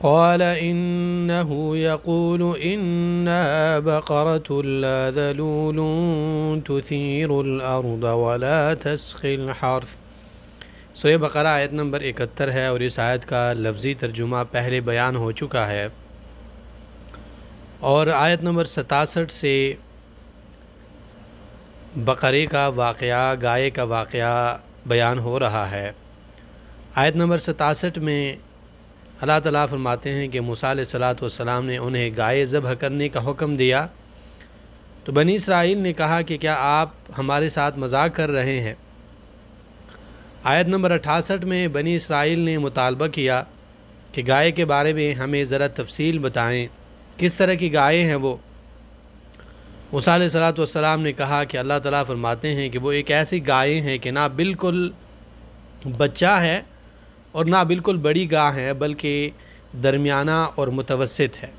قال إنه يقول إنها بقرة لا ذلول تثير الأرض ولا تسقي الحرث۔ سورہ بقرہ آیت نمبر 71 ہے، اور اس آیت کا لفظی ترجمہ پہلے بیان ہو چکا ہے، اور آیت نمبر 67 سے بقرے کا واقعہ، گائے کا واقعہ بیان ہو رہا ہے۔ آیت نمبر 67 میں اللہ تعالیٰ فرماتے ہیں کہ موسیٰ علیہ السلام نے انہیں گائے ذبح کرنے کا حکم دیا، تو بنی اسرائیل نے کہا کہ کیا آپ ہمارے ساتھ مذاق کر رہے ہیں؟ آیت نمبر 68 میں بنی اسرائیل نے مطالبہ کیا کہ گائے کے بارے میں ہمیں ذرا تفصیل بتائیں، کس طرح کی گائے ہیں وہ؟ موسیٰ علیہ السلام نے کہا کہ اللہ تعالیٰ فرماتے ہیں کہ وہ ایک ایسی گائے ہیں کہ نہ بالکل بچہ ہے اور نہ بالکل بڑی گاہ ہے، بلکہ درمیانہ اور متوسط ہے۔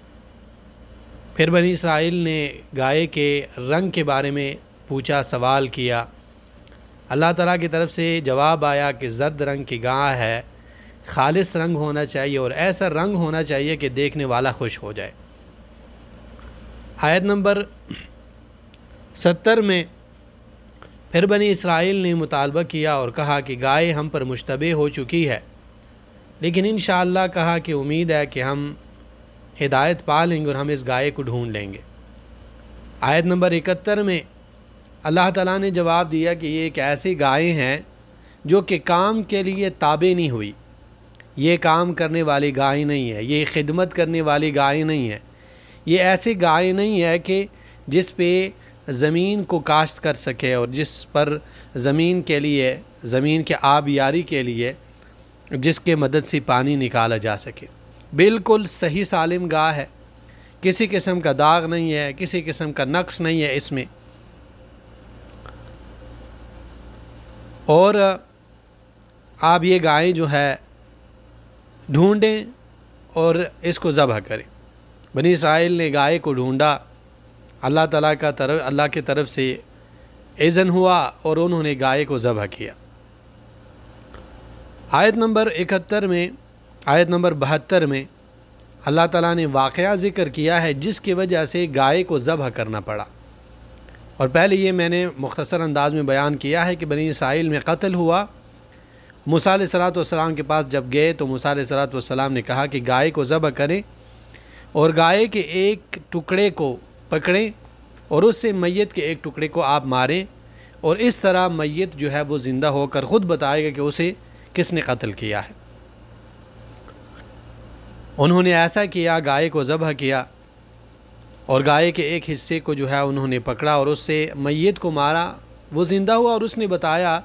پھر بنی اسرائیل نے گائے کے رنگ کے بارے میں پوچھا، سوال کیا۔ اللہ تعالیٰ کی طرف سے جواب آیا کہ زرد رنگ کی گاہ ہے، خالص رنگ ہونا چاہیے اور ایسا رنگ ہونا چاہیے کہ دیکھنے والا خوش ہو جائے۔ آیت نمبر 70 میں پھر بنی اسرائیل نے مطالبہ کیا اور کہا کہ گائے ہم پر مشتبہ ہو چکی ہے، لیکن انشاءاللہ کہا کہ امید ہے کہ ہم ہدایت پا لیں گے اور ہم اس گائے کو ڈھونڈ لیں گے۔ آیت نمبر 71 میں اللہ تعالیٰ نے جواب دیا کہ یہ ایک ایسی گائے ہیں جو کہ کام کے لیے تابع نہیں ہوئی، یہ کام کرنے والی گائے نہیں ہے، یہ خدمت کرنے والی گائے نہیں ہے، یہ ایسی گائے نہیں ہے کہ جس پہ زمین کو کاشت کر سکے اور جس پر زمین کے لیے، زمین کے آبیاری کے لیے جس کے مدد سے پانی نکالا جا سکے۔ بالکل صحیح سالم گاہ ہے، کسی قسم کا داغ نہیں ہے، کسی قسم کا نقص نہیں ہے اس میں، اور آپ یہ گائیں جو ہے ڈھونڈیں اور اس کو ذبح کریں۔ بنی اسرائیل نے گائے کو ڈھونڈا، اللہ کی طرف سے اذن ہوا اور انہوں نے گائے کو ذبح کیا۔ آیت نمبر 71 میں، آیت نمبر 72 میں اللہ تعالیٰ نے واقعہ ذکر کیا ہے جس کی وجہ سے گائے کو ذبح کرنا پڑا، اور پہلے یہ میں نے مختصر انداز میں بیان کیا ہے کہ بنی اسرائیل میں قتل ہوا۔ موسیٰ علیہ السلام کے پاس جب گئے تو موسیٰ علیہ السلام نے کہا کہ گائے کو ذبح کریں اور گائے کے ایک ٹکڑے کو پکڑیں اور اس سے میت کے ایک ٹکڑے کو آپ ماریں، اور اس طرح میت جو ہے وہ زندہ ہو کر خود بتائے گا کہ اسے کس نے قتل کیا ہے۔ انہوں نے ایسا کیا، گائے کو ذبح کیا اور گائے کے ایک حصے کو جو ہے انہوں نے پکڑا اور اس سے میت کو مارا، وہ زندہ ہوا اور اس نے بتایا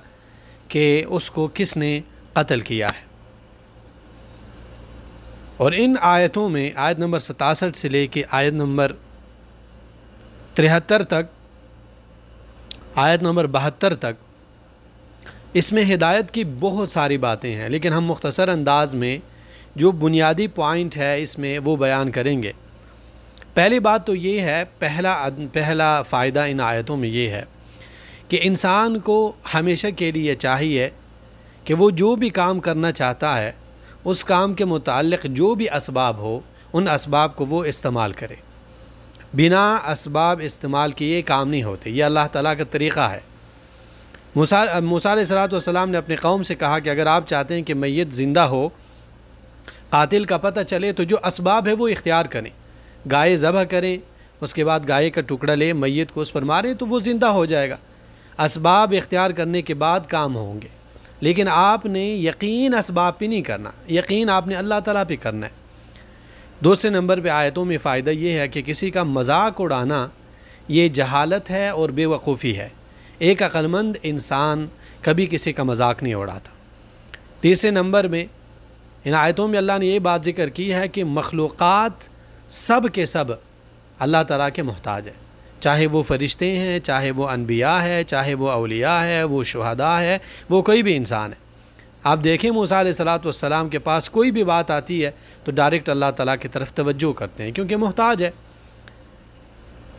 کہ اس کو کس نے قتل کیا ہے۔ اور ان آیتوں میں آیت نمبر 67 سے لے کے آیت نمبر 73 تک، آیت نمبر 72 تک، اس میں ہدایت کی بہت ساری باتیں ہیں، لیکن ہم مختصر انداز میں جو بنیادی پوائنٹ ہے اس میں وہ بیان کریں گے۔ پہلی بات تو یہ ہے، پہلا فائدہ ان آیتوں میں یہ ہے کہ انسان کو ہمیشہ کے لیے چاہیے کہ وہ جو بھی کام کرنا چاہتا ہے اس کام کے متعلق جو بھی اسباب ہو ان اسباب کو وہ استعمال کرے۔ بنا اسباب استعمال کیے کام نہیں ہوتے، یہ اللہ تعالیٰ کا طریقہ ہے۔ موسیٰ علیہ السلام نے اپنے قوم سے کہا کہ اگر آپ چاہتے ہیں کہ میت زندہ ہو، قاتل کا پتہ چلے، تو جو اسباب ہے وہ اختیار کریں، گائے ذبح کریں، اس کے بعد گائے کا ٹکڑا لیں، میت کو اس پر ماریں تو وہ زندہ ہو جائے گا۔ اسباب اختیار کرنے کے بعد کام ہوں گے، لیکن آپ نے یقین اسباب پہ نہیں کرنا، یقین آپ نے اللہ تعالیٰ پہ کرنا ہے۔ دوسرے نمبر پہ آیتوں میں فائدہ یہ ہے کہ کسی کا مذاق اڑانا یہ جہالت ہے اور بے وقوفی ہے۔ ایک عقل مند انسان کبھی کسی کا مذاق نہیں اڑاتا۔ تیسرے نمبر میں ان آیتوں میں اللہ نے یہ بات ذکر کی ہے کہ مخلوقات سب کے سب اللہ تعالیٰ کے محتاج ہے، چاہے وہ فرشتے ہیں، چاہے وہ انبیاء ہے، چاہے وہ اولیاء ہے، وہ شہداء ہے، وہ کوئی بھی انسان ہے۔ آپ دیکھیں موسیٰ علیہ السلام کے پاس کوئی بھی بات آتی ہے تو ڈائریکٹ اللہ تعالیٰ کی طرف توجہ کرتے ہیں کیونکہ محتاج ہے۔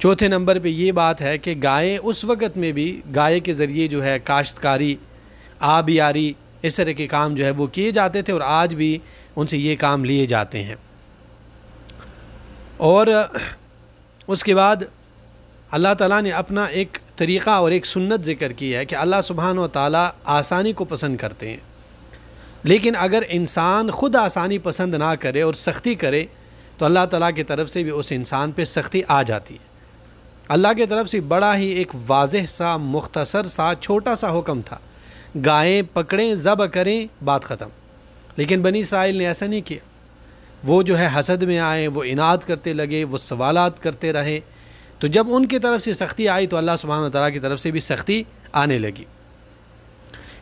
چوتھے نمبر پہ یہ بات ہے کہ گائے اس وقت میں بھی گائے کے ذریعے جو ہے کاشتکاری، آبیاری، اس طرح کے کام جو ہے وہ کیے جاتے تھے اور آج بھی ان سے یہ کام لیے جاتے ہیں۔ اور اس کے بعد اللہ تعالیٰ نے اپنا ایک طریقہ اور ایک سنت ذکر کی ہے کہ اللہ سبحانہ و تعالیٰ آسانی کو پسند کرتے ہیں، لیکن اگر انسان خود آسانی پسند نہ کرے اور سختی کرے تو اللہ تعالیٰ کی طرف سے بھی اس انسان پہ سختی آ جاتی ہے۔ اللہ کی طرف سے بڑا ہی ایک واضح سا، مختصر سا، چھوٹا سا حکم تھا، گائیں پکڑیں، ذبح کریں، بات ختم۔ لیکن بنی اسرائیل نے ایسا نہیں کیا، وہ جو ہے حسد میں آئے، وہ اناد کرتے لگے، وہ سوالات کرتے رہے، تو جب ان کی طرف سے سختی آئی تو اللہ سبحانہ و تعالیٰ کی طرف سے بھی سختی آنے لگی۔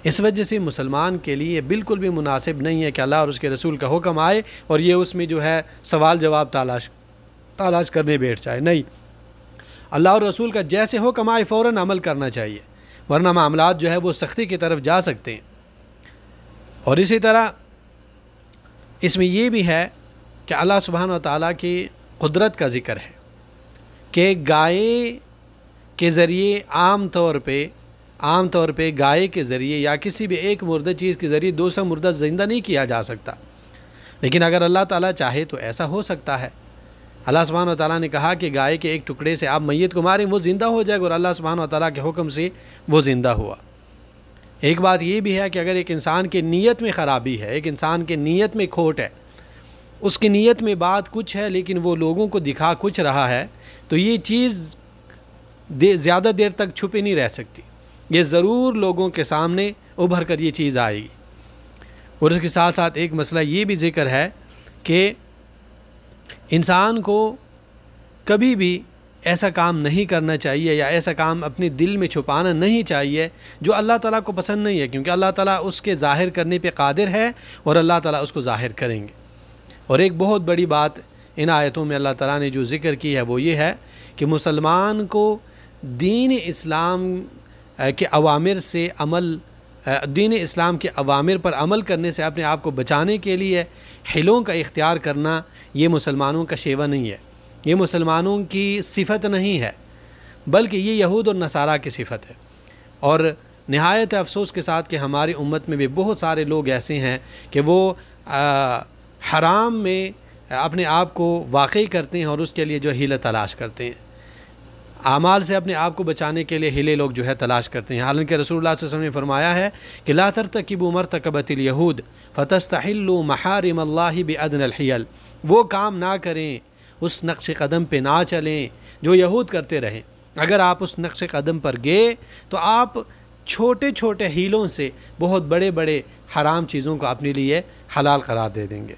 اس وجہ سے مسلمان کے لیے بالکل بھی مناسب نہیں ہے کہ اللہ اور اس کے رسول کا حکم آئے اور یہ اس میں جو ہے سوال جواب تلاش کرنے بیٹھ جائے۔ نہیں، اللہ اور رسول کا جیسے حکم آئے فوراً عمل کرنا چاہیے، ورنہ معاملات جو ہے وہ سختی کی طرف جا سکتے ہیں۔ اور اسی طرح اس میں یہ بھی ہے کہ اللہ سبحانہ و تعالیٰ کی قدرت کا ذکر ہے کہ گائے کے ذریعے عام طور پہ گائے کے ذریعے یا کسی بھی ایک مردہ چیز کے ذریعے دوسرا مردہ زندہ نہیں کیا جا سکتا، لیکن اگر اللہ تعالیٰ چاہے تو ایسا ہو سکتا ہے۔ اللہ سبحانہ و تعالیٰ نے کہا کہ گائے کے ایک ٹکڑے سے آپ میت کو ماریں، وہ زندہ ہو جائے گا، اور اللہ سبحانہ و تعالیٰ کے حکم سے وہ زندہ ہوا۔ ایک بات یہ بھی ہے کہ اگر ایک انسان کی نیت میں خرابی ہے، ایک انسان کی نیت میں کھوٹ ہے، اس کی نیت میں بات کچھ ہے لیکن وہ لوگوں کو دکھا کچھ رہا ہے، تو یہ چیز زیادہ دیر تک چھپی نہیں رہ سکتی، یہ ضرور لوگوں کے سامنے ابھر کر یہ چیز آئے گی۔ اور اس کے ساتھ ساتھ ایک مسئلہ یہ بھی ذکر ہے کہ انسان کو کبھی بھی ایسا کام نہیں کرنا چاہیے یا ایسا کام اپنے دل میں چھپانا نہیں چاہیے جو اللہ تعالیٰ کو پسند نہیں ہے، کیونکہ اللہ تعالیٰ اس کے ظاہر کرنے پہ قادر ہے اور اللہ تعالیٰ اس کو ظاہر کریں گے۔ اور ایک بہت بڑی بات ان آیتوں میں اللہ تعالیٰ نے جو ذکر کی ہے وہ یہ ہے کہ مسلمان کو دین اسلام کے اوامر پر عمل کرنے سے اپنے آپ کو بچانے کے لیے حیلوں کا اختیار کرنا یہ مسلمانوں کا شیوہ نہیں ہے، یہ مسلمانوں کی صفت نہیں ہے، بلکہ یہ یہود اور نصارہ کی صفت ہے۔ اور نہایت افسوس کے ساتھ کہ ہماری امت میں بھی بہت سارے لوگ ایسے ہیں کہ وہ حرام میں اپنے آپ کو واقع کرتے ہیں اور اس کے لیے جو حیلہ تلاش کرتے ہیں، اعمال سے اپنے آپ کو بچانے کے لیے حیلے لوگ جو ہے تلاش کرتے ہیں۔ حالانکہ رسول اللہ صلی اللہ علیہ وسلم نے فرمایا ہے کہ لا ترتکبوا مرتکبۃ الیہود فتستحلوا محارم اللہ بادنی الحیل، وہ کام نہ کریں، اس نقش قدم پہ نہ چلیں جو یہود کرتے رہیں۔ اگر آپ اس نقش قدم پر گئے تو آپ چھوٹے چھوٹے حیلوں سے بہت بڑے بڑے حرام چیزوں کو اپنے لیے حلال قرار دے دیں گے۔